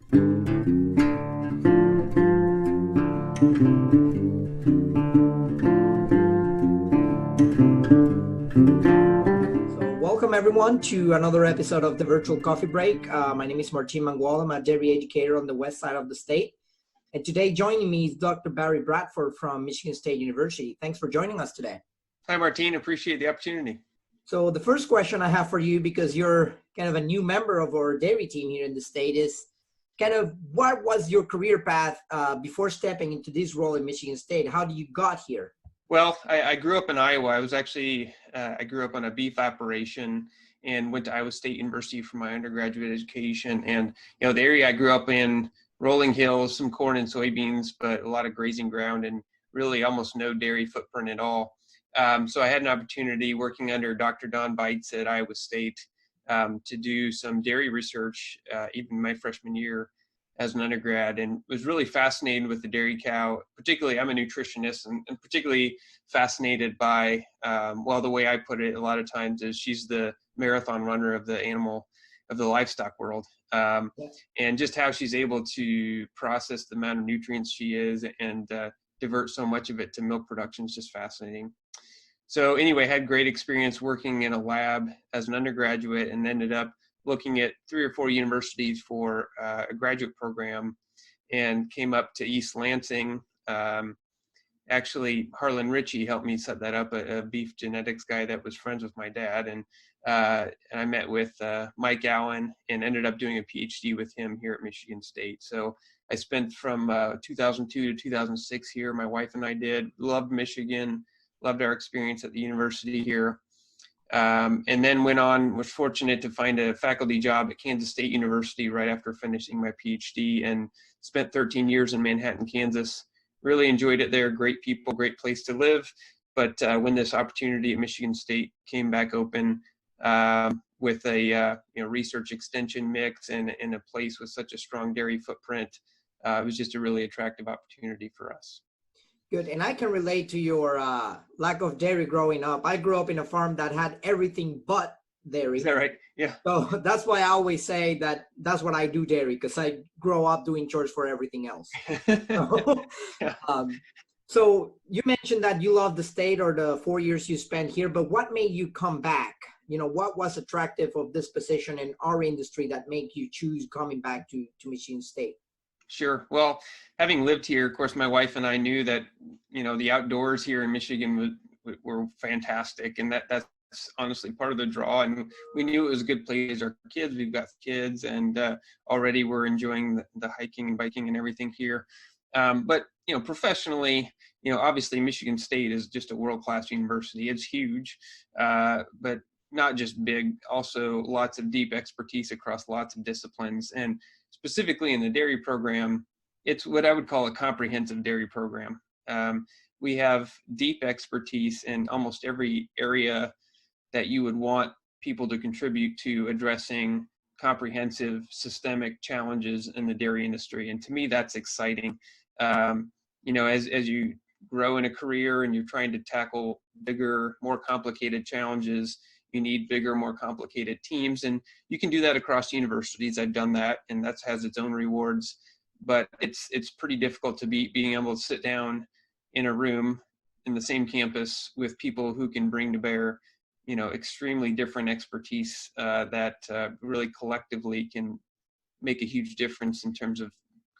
Welcome everyone to another episode of the Virtual Coffee Break. My name is Martin Mangual. I'm a dairy educator on the west side of the state. And today joining me is Dr. Barry Bradford from Michigan State University. Thanks for joining us today. Hi, Martin. Appreciate the opportunity. So the first question I have for you, because you're kind of a new member of our dairy team here in the state, is kind of what was your career path before stepping into this role in Michigan State? How did you got here? Well, I grew up in Iowa. I was actually, I grew up on a beef operation and went to Iowa State University for my undergraduate education. And, you know, the area I grew up in, rolling hills, some corn and soybeans, but a lot of grazing ground and really almost no dairy footprint at all. So I had an opportunity working under Dr. Don Bites at Iowa State to do some dairy research, even my freshman year as an undergrad, and was really fascinated with the dairy cow. Particularly, I'm a nutritionist, and particularly fascinated by, well, the way I put it a lot of times is she's the marathon runner of the livestock world. And just how she's able to process the amount of nutrients she is and divert so much of it to milk production is just fascinating. So anyway, had great experience working in a lab as an undergraduate and ended up looking at 3 or 4 universities for a graduate program and came up to East Lansing. Actually, Harlan Ritchie helped me set that up, a beef genetics guy that was friends with my dad. And I met with Mike Allen and ended up doing a PhD with him here at Michigan State. So I spent from 2002 to 2006 here. My wife and I did. Loved Michigan, loved our experience at the university here. And then was fortunate to find a faculty job at Kansas State University right after finishing my PhD, and spent 13 years in Manhattan, Kansas. Really enjoyed it there. Great people, great place to live. But when this opportunity at Michigan State came back open with a research extension mix and in a place with such a strong dairy footprint, it was just a really attractive opportunity for us. Good. And I can relate to your lack of dairy growing up. I grew up in a farm that had everything but dairy. Is that right? Yeah. So that's why I always say that's what I do dairy, because I grow up doing chores for everything else. Yeah. So you mentioned that you love the state or the 4 years you spent here, but what made you come back? You know, what was attractive of this position in our industry that made you choose coming back to Michigan State? Sure. Well, having lived here, of course, my wife and I knew that, you know, the outdoors here in Michigan were fantastic. And that's honestly part of the draw. And we knew it was a good place. Our kids, we've got kids, and already we're enjoying the hiking and biking and everything here. But, you know, professionally, you know, obviously Michigan State is just a world-class university. It's huge, but not just big, also lots of deep expertise across lots of disciplines. And specifically in the dairy program, it's what I would call a comprehensive dairy program. We have deep expertise in almost every area that you would want people to contribute to addressing comprehensive systemic challenges in the dairy industry. And to me, that's exciting. You know, as you grow in a career and you're trying to tackle bigger, more complicated challenges, you need bigger, more complicated teams, and you can do that across universities. I've done that, and that has its own rewards. But it's pretty difficult to being able to sit down in a room in the same campus with people who can bring to bear, you know, extremely different expertise that really collectively can make a huge difference in terms of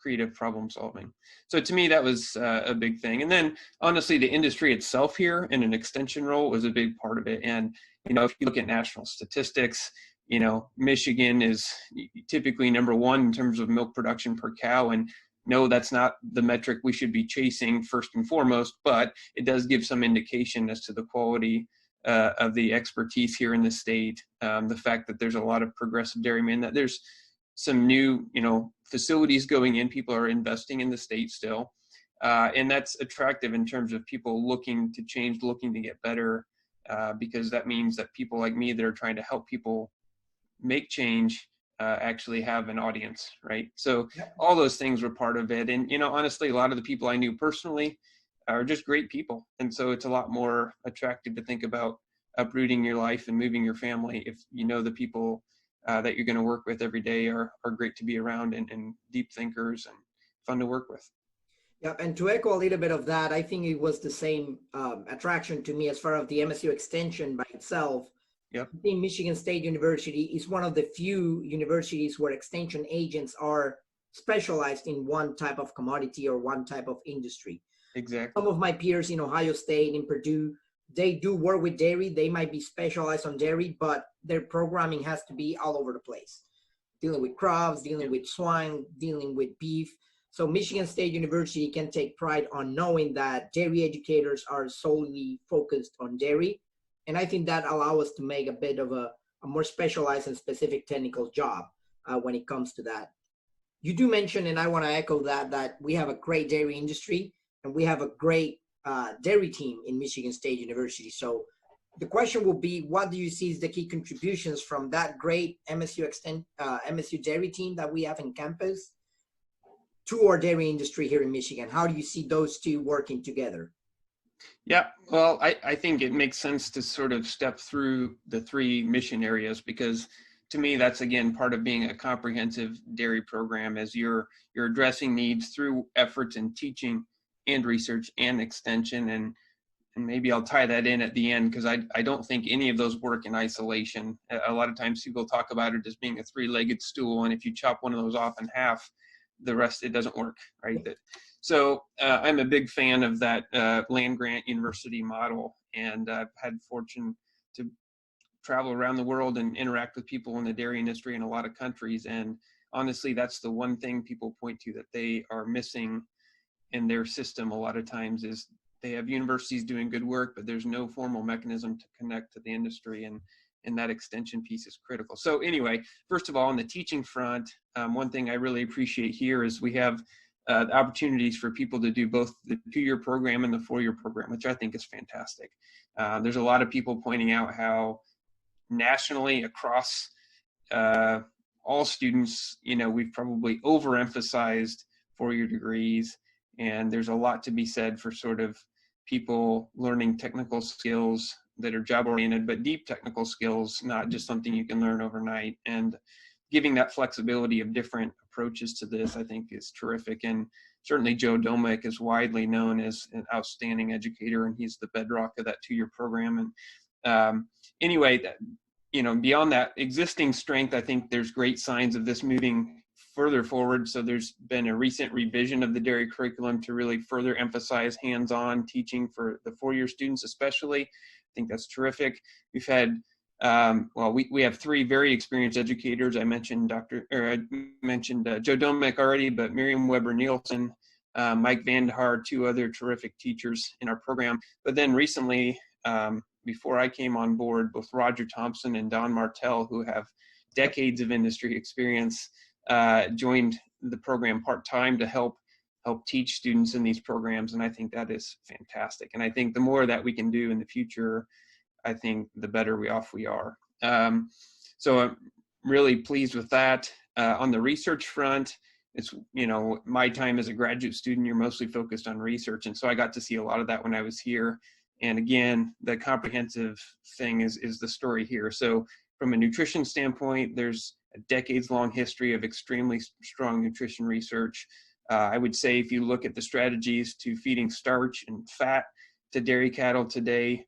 creative problem solving. So to me, that was a big thing. And then honestly, the industry itself here in an extension role was a big part of it. And, you know, if you look at national statistics, you know, Michigan is typically number 1 in terms of milk production per cow. And no, that's not the metric we should be chasing first and foremost, but it does give some indication as to the quality of the expertise here in the state. The fact that there's a lot of progressive dairymen, that there's some new, you know, facilities going in, people are investing in the state still. And that's attractive in terms of people looking to change, looking to get better, because that means that people like me that are trying to help people make change actually have an audience, right? So all those things were part of it. And, you know, honestly, a lot of the people I knew personally are just great people. And so it's a lot more attractive to think about uprooting your life and moving your family if you know the people that you're going to work with every day are great to be around, and deep thinkers and fun to work with. Yeah, and to echo a little bit of that, I think it was the same attraction to me as far as the MSU extension by itself. Yep. I think Michigan State University is one of the few universities where extension agents are specialized in one type of commodity or one type of industry. Exactly. Some of my peers in Ohio State, in Purdue, they do work with dairy. They might be specialized on dairy, but their programming has to be all over the place, dealing with crops, dealing with swine, dealing with beef. So Michigan State University can take pride on knowing that dairy educators are solely focused on dairy. And I think that allows us to make a bit of a more specialized and specific technical job when it comes to that. You do mention, and I want to echo that we have a great dairy industry and we have a great dairy team in Michigan State University. So the question will be, what do you see as the key contributions from that great MSU dairy team that we have in campus to our dairy industry here in Michigan? How do you see those two working together? Yeah, well, I think it makes sense to sort of step through the three mission areas, because to me, that's again part of being a comprehensive dairy program, as you're addressing needs through efforts in teaching and research and extension. And maybe I'll tie that in at the end, because I don't think any of those work in isolation. A lot of times people talk about it as being a three-legged stool, and if you chop one of those off in half, the rest, it doesn't work, right? So I'm a big fan of that land-grant university model, and I've had fortune to travel around the world and interact with people in the dairy industry in a lot of countries. And honestly, that's the one thing people point to that they are missing in their system a lot of times, is they have universities doing good work, but there's no formal mechanism to connect to the industry, and that extension piece is critical. So anyway, first of all, on the teaching front, one thing I really appreciate here is we have opportunities for people to do both the 2-year program and the 4-year program, which I think is fantastic. There's a lot of people pointing out how nationally across all students, we've probably overemphasized 4-year degrees, and there's a lot to be said for sort of people learning technical skills that are job oriented, but deep technical skills, not just something you can learn overnight. And giving that flexibility of different approaches to this, I think, is terrific. And certainly Joe Domek is widely known as an outstanding educator, and he's the bedrock of that 2-year program. And anyway, beyond that existing strength, I think there's great signs of this moving further forward. So there's been a recent revision of the dairy curriculum to really further emphasize hands-on teaching for the 4-year students, especially. I think that's terrific. We've had, we have 3 very experienced educators. I mentioned Joe Domek already, but Miriam Weber-Nielsen, Mike Vandehar, 2 other terrific teachers in our program. But then recently, before I came on board, both Roger Thompson and Don Martell, who have decades of industry experience, joined the program part-time to help teach students in these programs. And I think that is fantastic. And I think the more that we can do in the future, I think the better off we are. So I'm really pleased with that. On the research front, it's, my time as a graduate student, you're mostly focused on research. And so I got to see a lot of that when I was here. And again, the comprehensive thing is the story here. So from a nutrition standpoint, there's a decades-long history of extremely strong nutrition research. I would say if you look at the strategies to feeding starch and fat to dairy cattle today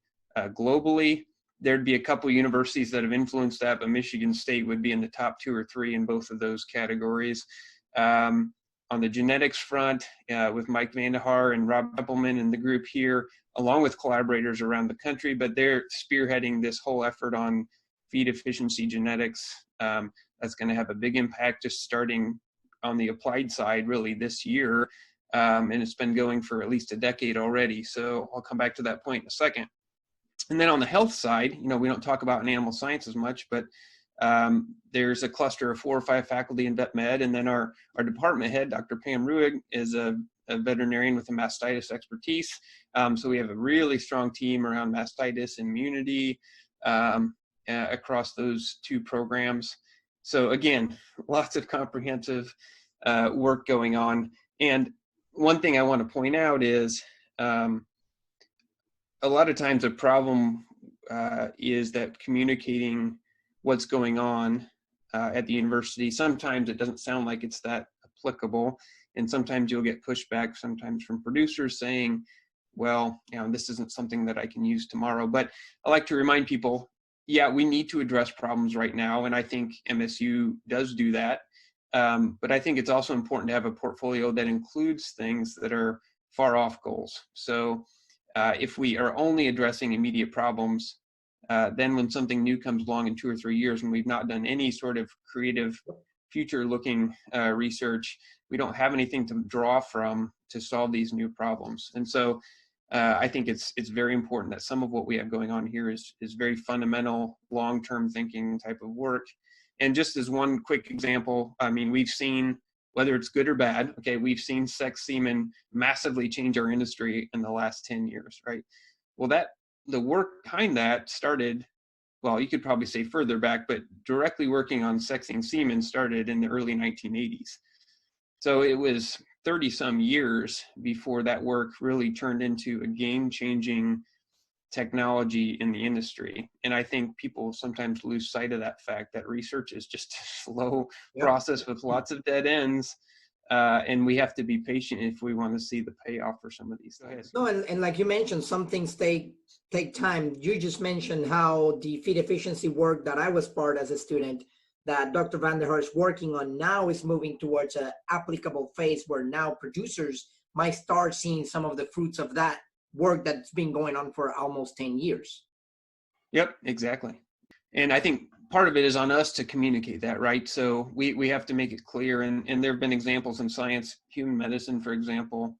globally, there'd be a couple universities that have influenced that, but Michigan State would be in the top 2 or 3 in both of those categories. On the genetics front, with Mike Vandehar and Rob Templeman and the group here, along with collaborators around the country, but they're spearheading this whole effort on feed efficiency genetics. That's going to have a big impact just starting on the applied side really this year. And it's been going for at least a decade already. So I'll come back to that point in a second. And then on the health side, we don't talk about in animal science as much, but there's a cluster of 4 or 5 faculty in vet med. And then our department head, Dr. Pam Ruig, is a veterinarian with a mastitis expertise. So we have a really strong team around mastitis immunity across those 2 programs. So again, lots of comprehensive work going on. And one thing I want to point out is a lot of times a problem is that communicating what's going on at the university. Sometimes it doesn't sound like it's that applicable, and sometimes you'll get pushback sometimes from producers saying, well, this isn't something that I can use tomorrow. But I like to remind people, yeah, we need to address problems right now, and I think MSU does do that. But I think it's also important to have a portfolio that includes things that are far off goals. So if we are only addressing immediate problems, then when something new comes along in 2 or 3 years and we've not done any sort of creative future-looking research, we don't have anything to draw from to solve these new problems. And so I think it's very important that some of what we have going on here is very fundamental, long-term thinking type of work. And just as one quick example, I mean, we've seen, whether it's good or bad, okay, we've seen sex semen massively change our industry in the last 10 years, right? Well, the work behind that started, well, you could probably say further back, but directly working on sexing semen started in the early 1980s. So it was 30 some years before that work really turned into a game-changing technology in the industry. And I think people sometimes lose sight of that fact, that research is just a slow process with lots of dead ends. And we have to be patient if we want to see the payoff for some of these things. No, and like you mentioned, some things take time. You just mentioned how the feed efficiency work that I was part as a student, that Dr. Van der Haar is working on now, is moving towards an applicable phase where now producers might start seeing some of the fruits of that work that's been going on for almost 10 years. Yep, exactly. And I think part of it is on us to communicate that, right? So we have to make it clear. And there have been examples in science, human medicine, for example.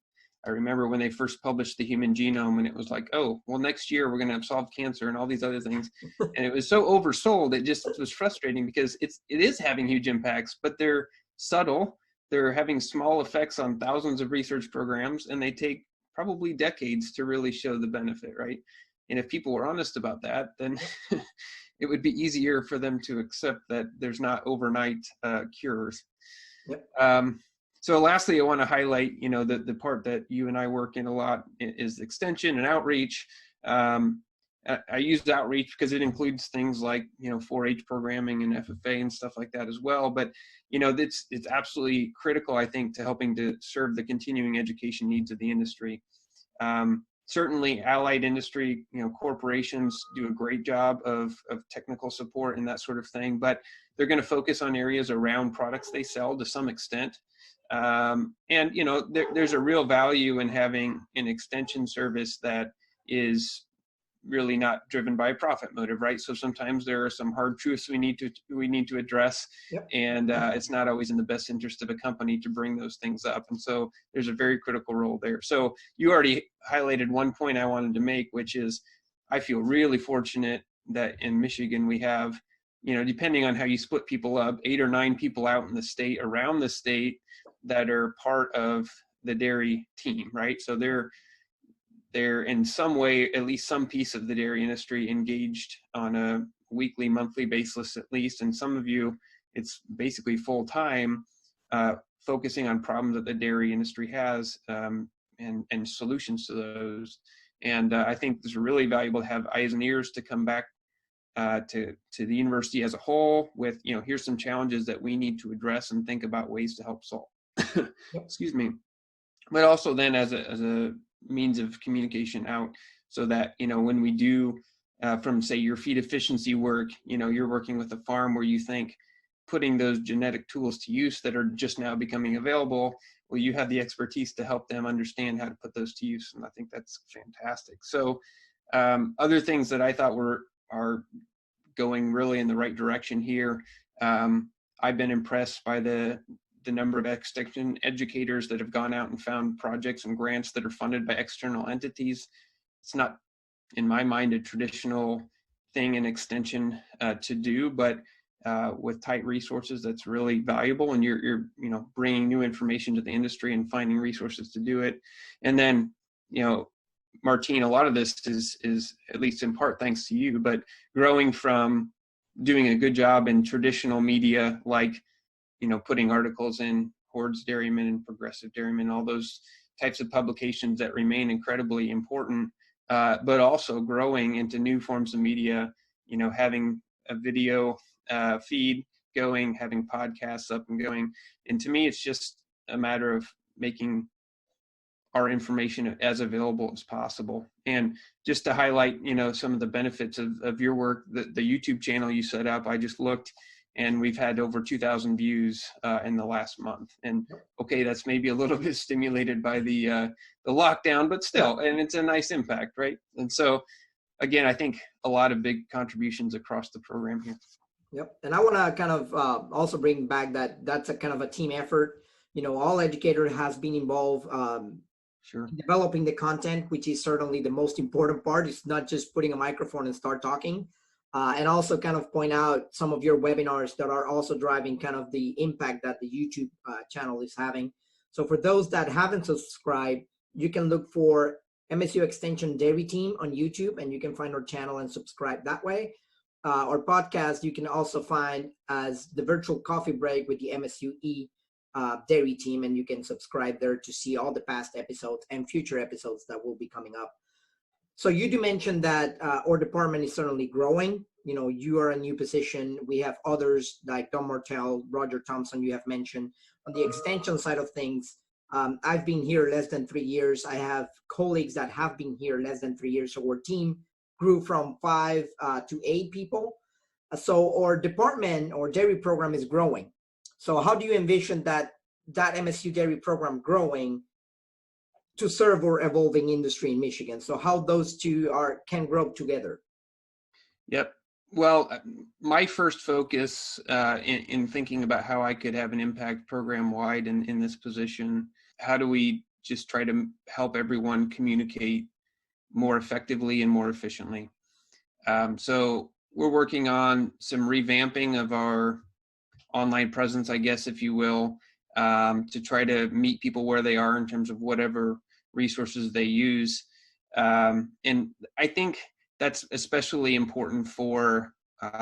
I remember when they first published the human genome, and it was like, oh, well, next year we're going to have solved cancer and all these other things. And it was so oversold, it just was frustrating because it is having huge impacts, but they're subtle. They're having small effects on thousands of research programs, and they take probably decades to really show the benefit, right? And if people were honest about that, then it would be easier for them to accept that there's not overnight cures. Yep. So lastly, I want to highlight, the part that you and I work in a lot is extension and outreach. I use outreach because it includes things like, 4-H programming and FFA and stuff like that as well. But, it's absolutely critical, I think, to helping to serve the continuing education needs of the industry. Certainly allied industry, corporations do a great job of technical support and that sort of thing, but they're going to focus on areas around products they sell to some extent. And, there's a real value in having an extension service that is really not driven by a profit motive, right? So sometimes there are some hard truths we need to address. Yep. And it's not always in the best interest of a company to bring those things up. And so there's a very critical role there. So you already highlighted one point I wanted to make, which is I feel really fortunate that in Michigan we have, depending on how you split people up, 8 or 9 people out in the state, around the state, that are part of the dairy team, right? So they're in some way, at least some piece of the dairy industry, engaged on a weekly, monthly basis at least. And some of you, it's basically full time, focusing on problems that the dairy industry has and solutions to those. And I think it's really valuable to have eyes and ears to come back to the university as a whole with, here's some challenges that we need to address and think about ways to help solve. Excuse me. But also then as a means of communication out, so that when we do from say your feed efficiency work, you're working with a farm where you think putting those genetic tools to use that are just now becoming available, well, you have the expertise to help them understand how to put those to use, and I think that's fantastic. So other things that I thought are going really in the right direction here, I've been impressed by the number of extension educators that have gone out and found projects and grants that are funded by external entities. It's not, in my mind, a traditional thing in extension to do, but with tight resources, that's really valuable. And you're bringing new information to the industry and finding resources to do it. And then, Martine, a lot of this is at least in part thanks to you, but growing from doing a good job in traditional media like putting articles in Hordes Dairyman and Progressive Dairyman, all those types of publications that remain incredibly important, but also growing into new forms of media, having a video feed going, having podcasts up and going. And to me, it's just a matter of making our information as available as possible. And just to highlight, some of the benefits of your work, the YouTube channel you set up, I just looked, and we've had over 2,000 views in the last month. And okay, that's maybe a little bit stimulated by the lockdown, but still, and it's a nice impact, right? And so, again, I think a lot of big contributions across the program here. Yep. And I want to kind of also bring back that's a kind of a team effort. All educator has been involved Sure. in developing the content, which is certainly the most important part. It's not just putting a microphone and start talking. And also kind of point out some of your webinars that are also driving kind of the impact that the YouTube channel is having. So for those that haven't subscribed, you can look for MSU Extension Dairy Team on YouTube, and you can find our channel and subscribe that way. Our podcast you can also find as the Virtual Coffee Break with the MSU Dairy Team, and you can subscribe there to see all the past episodes and future episodes that will be coming up. So you do mention that our department is certainly growing. You are a new position. We have others like Don Martell, Roger Thompson, you have mentioned. On the extension side of things, I've been here less than 3 years. I have colleagues that have been here less than 3 years. So our team grew from 5 to 8 people. So our department or dairy program is growing. So how do you envision that MSU dairy program growing to serve our evolving industry in Michigan? So how those two can grow together? Yep. Well, my first focus in thinking about how I could have an impact program wide in this position, how do we just try to help everyone communicate more effectively and more efficiently? So we're working on some revamping of our online presence, I guess, if you will, to try to meet people where they are in terms of whatever resources they use. And I think that's especially important for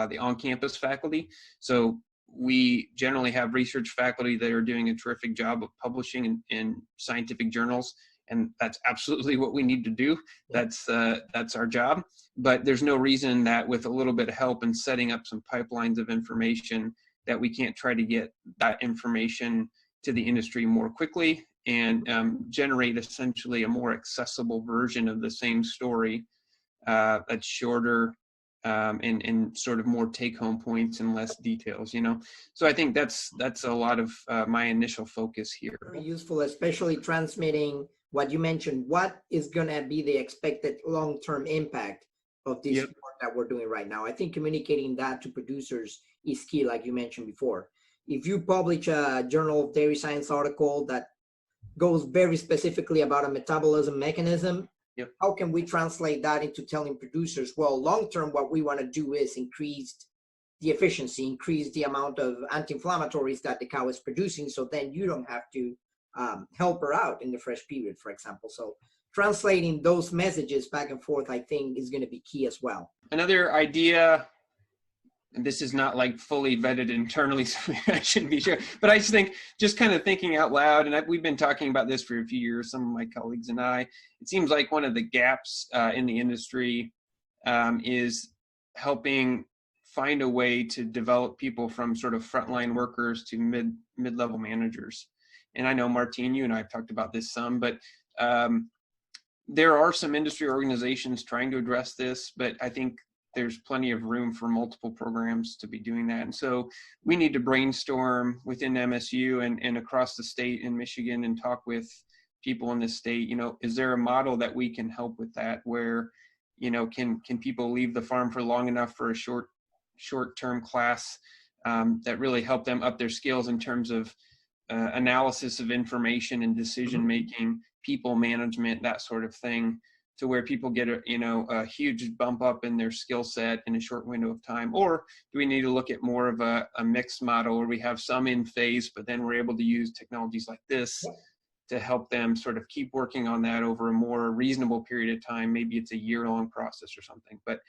the on-campus faculty. So we generally have research faculty that are doing a terrific job of publishing in scientific journals, and that's absolutely what we need to do. That's our job. But there's no reason that with a little bit of help and setting up some pipelines of information that we can't try to get that information to the industry more quickly and generate essentially a more accessible version of the same story that's shorter and sort of more take-home points and less details, So I think that's a lot of my initial focus here. Very useful, especially transmitting what you mentioned. What is going to be the expected long-term impact of this work that we're doing right now? I think communicating that to producers is key, like you mentioned before. If you publish a Journal of Dairy Science article that goes very specifically about a metabolism mechanism, how can we translate that into telling producers, well, long-term, what we want to do is increase the efficiency, increase the amount of anti-inflammatories that the cow is producing, so then you don't have to help her out in the fresh period, for example. So translating those messages back and forth, I think, is going to be key as well. Another idea, and this is not like fully vetted internally, so I shouldn't be sure, but I just think, just kind of thinking out loud, and we've been talking about this for a few years, some of my colleagues and I, it seems like one of the gaps in the industry is helping find a way to develop people from sort of frontline workers to mid-level managers. And I know, Martine, you and I have talked about this some, but there are some industry organizations trying to address this, but I think there's plenty of room for multiple programs to be doing that. And so we need to brainstorm within MSU and across the state in Michigan and talk with people in the state, is there a model that we can help with that where, can people leave the farm for long enough for a short-term class that really help them up their skills in terms of analysis of information and decision-making, people management, that sort of thing, to where people get a huge bump up in their skill set in a short window of time? Or do we need to look at more of a mixed model where we have some in phase, but then we're able to use technologies like this to help them sort of keep working on that over a more reasonable period of time? Maybe it's a year-long process or something, but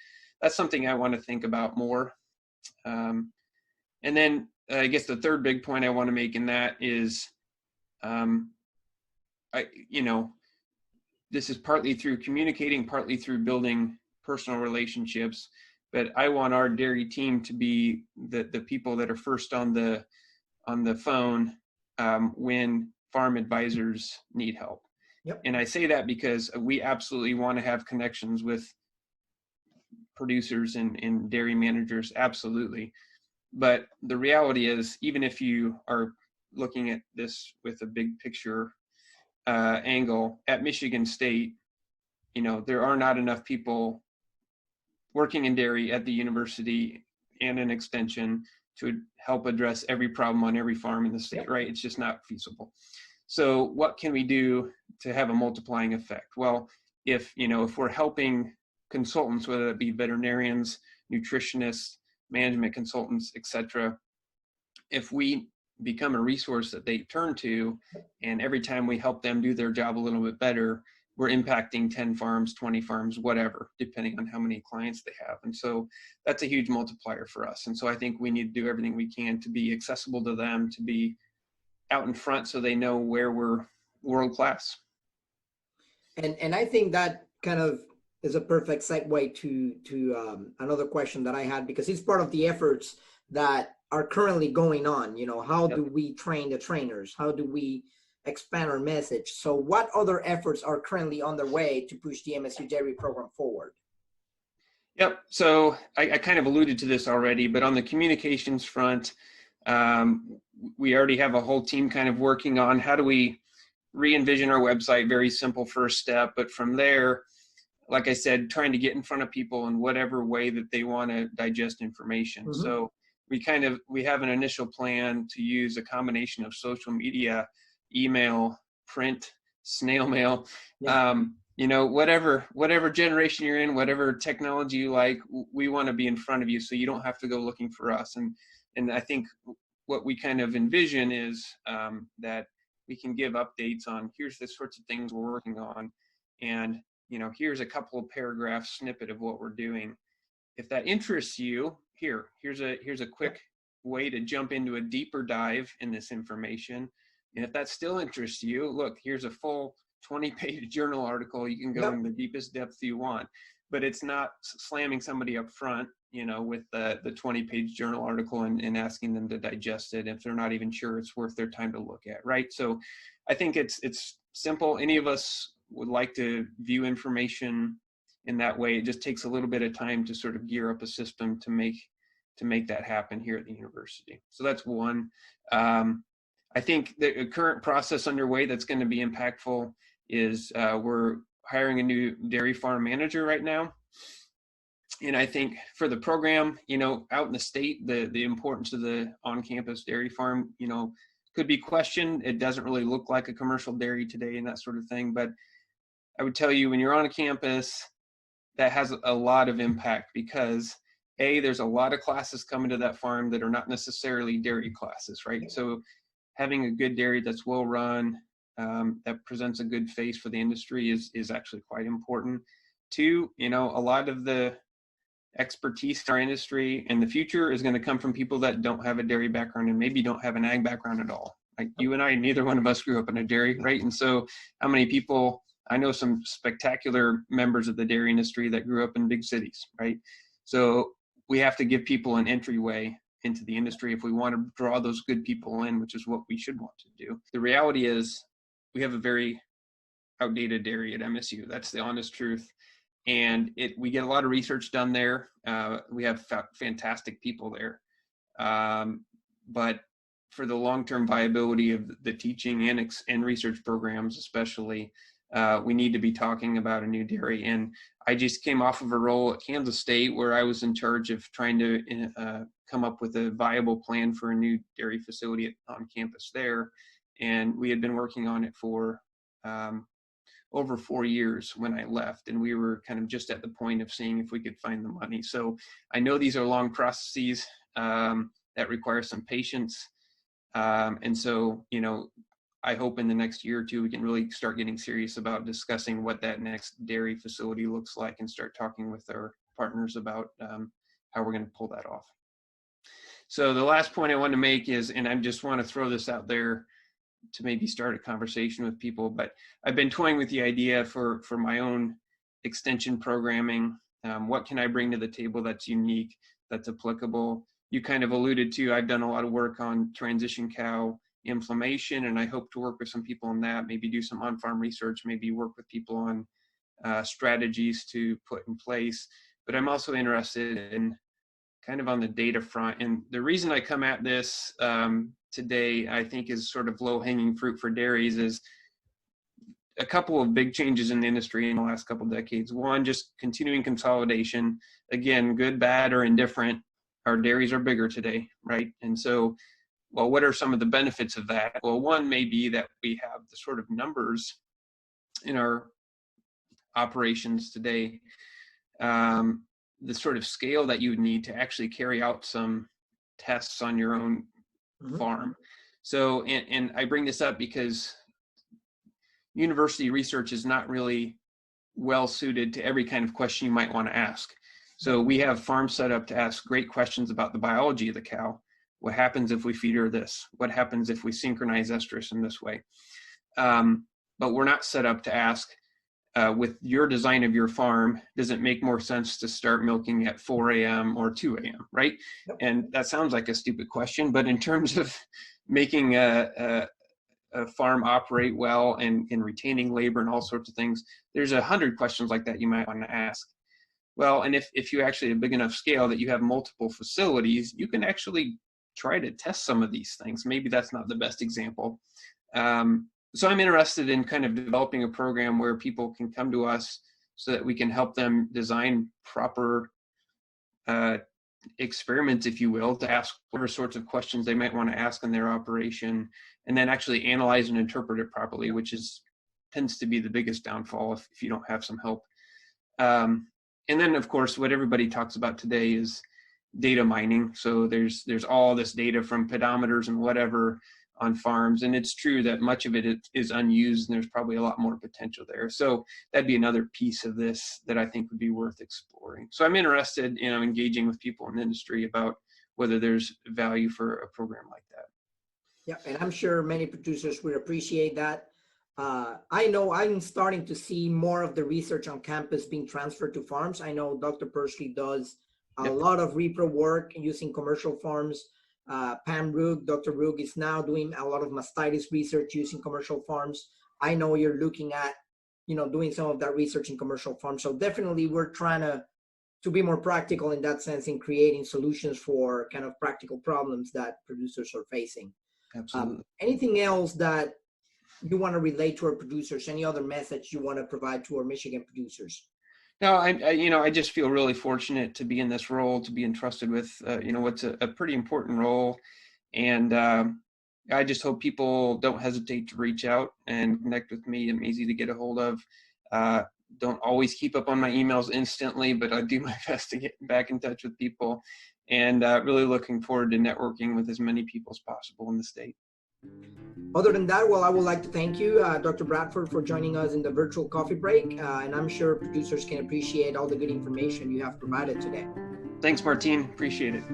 that's something I want to think about more. And then I guess the third big point I want to make in that is, this is partly through communicating, partly through building personal relationships. but I want our dairy team to be the people that are first on the phone when farm advisors need help. Yep. And I say that because we absolutely want to have connections with producers and dairy managers, absolutely. But the reality is, even if you are looking at this with a big picture angle, at Michigan State, there are not enough people working in dairy at the university and an extension to help address every problem on every farm in the state, Yep. right? It's just not feasible. So what can we do to have a multiplying effect? Well, if we're helping consultants, whether it be veterinarians, nutritionists, management consultants, etc., if we become a resource that they turn to, and every time we help them do their job a little bit better, we're impacting 10 farms, 20 farms, whatever, depending on how many clients they have. And so that's a huge multiplier for us. And so I think we need to do everything we can to be accessible to them, to be out in front so they know where we're world class. And I think that kind of is a perfect segue to another question that I had, because it's part of the efforts that are currently going on. How do we train the trainers? How do we expand our message? So what other efforts are currently underway to push the MSU dairy program forward? Yep. So I kind of alluded to this already, but on the communications front, we already have a whole team kind of working on how do we re-envision our website. Very simple first step, but from there, like I said, trying to get in front of people in whatever way that they want to digest information. Mm-hmm. So we have an initial plan to use a combination of social media, email, print, snail mail, whatever generation you're in, whatever technology you like, we want to be in front of you so you don't have to go looking for us. And I think what we kind of envision is that we can give updates on here's the sorts of things we're working on, and here's a couple of paragraph snippet of what we're doing. If that interests you, here's a quick way to jump into a deeper dive in this information. And if that still interests you, look, here's a full 20-page journal article. You can go in the deepest depth you want, but it's not slamming somebody up front, with the 20-page journal article and asking them to digest it if they're not even sure it's worth their time to look at, right? So I think it's simple. Any of us would like to view information in that way. It just takes a little bit of time to sort of gear up a system to make that happen here at the university. So that's one. I think the current process underway that's going to be impactful is we're hiring a new dairy farm manager right now. And I think for the program, out in the state, the importance of the on-campus dairy farm, could be questioned. It doesn't really look like a commercial dairy today and that sort of thing. But I would tell you, when you're on a campus, that has a lot of impact because there's a lot of classes coming to that farm that are not necessarily dairy classes, right? So having a good dairy that's well run, that presents a good face for the industry is actually quite important. Two, a lot of the expertise in our industry in the future is going to come from people that don't have a dairy background and maybe don't have an ag background at all. Like you and I, neither one of us grew up in a dairy, right? And so how many people, I know some spectacular members of the dairy industry that grew up in big cities, right? So we have to give people an entryway into the industry if we want to draw those good people in, which is what we should want to do. The reality is we have a very outdated dairy at MSU. That's the honest truth. And we get a lot of research done there. We have fantastic people there. But for the long-term viability of the teaching and research programs, especially, we need to be talking about a new dairy. And I just came off of a role at Kansas State where I was in charge of trying to come up with a viable plan for a new dairy facility on campus there. And we had been working on it for over 4 years when I left, and we were kind of just at the point of seeing if we could find the money. So I know these are long processes that require some patience. And so, I hope in the next year or two, we can really start getting serious about discussing what that next dairy facility looks like and start talking with our partners about how we're going to pull that off. So the last point I want to make is, and I just want to throw this out there to maybe start a conversation with people, but I've been toying with the idea for my own extension programming What can I bring to the table that's unique, that's applicable? You kind of alluded to, I've done a lot of work on transition cow inflammation, and I hope to work with some people on that, maybe do some on-farm research, maybe work with people on strategies to put in place. But I'm also interested in kind of on the data front. And the reason I come at this today, I think is sort of low-hanging fruit for dairies, is a couple of big changes in the industry in the last couple of decades. One, just continuing consolidation. Again, good, bad, or indifferent, our dairies are bigger today, right? And so, well, what are some of the benefits of that? Well, one may be that we have the sort of numbers in our operations today, the sort of scale that you would need to actually carry out some tests on your own farm. So, and I bring this up because university research is not really well suited to every kind of question you might want to ask. So we have farms set up to ask great questions about the biology of the cow. What happens if we feed her this? What happens if we synchronize estrus in this way? But we're not set up to ask, with your design of your farm, does it make more sense to start milking at 4 a.m. or 2 a.m., right? Yep. And that sounds like a stupid question, but in terms of making a farm operate well and retaining labor and all sorts of things, there's 100 questions like that you might want to ask. Well, and if you actually have a big enough scale that you have multiple facilities, you can actually try to test some of these things. Maybe that's not the best example. So I'm interested in kind of developing a program where people can come to us so that we can help them design proper experiments, if you will, to ask whatever sorts of questions they might want to ask in their operation, and then actually analyze and interpret it properly, which tends to be the biggest downfall if you don't have some help. And then, of course, what everybody talks about today is data mining. So there's all this data from pedometers and whatever on farms, and it's true that much of it is unused, and there's probably a lot more potential there. So that'd be another piece of this that I think would be worth exploring. So I'm interested in engaging with people in the industry about whether there's value for a program like that. Yeah, and I'm sure many producers would appreciate that. I know I'm starting to see more of the research on campus being transferred to farms. I know Dr. Persley does a lot of repro work using commercial farms. Pam Rook, Dr. Rook is now doing a lot of mastitis research using commercial farms. I know you're looking at, doing some of that research in commercial farms. So definitely we're trying to be more practical in that sense in creating solutions for kind of practical problems that producers are facing. Absolutely. Anything else that you want to relate to our producers? Any other message you want to provide to our Michigan producers? No, I just feel really fortunate to be in this role, to be entrusted with, what's a pretty important role. And I just hope people don't hesitate to reach out and connect with me. I'm easy to get a hold of. Don't always keep up on my emails instantly, but I do my best to get back in touch with people. And really looking forward to networking with as many people as possible in the state. Other than that, well, I would like to thank you, Dr. Bradford, for joining us in the virtual coffee break. And I'm sure producers can appreciate all the good information you have provided today. Thanks, Martin. Appreciate it.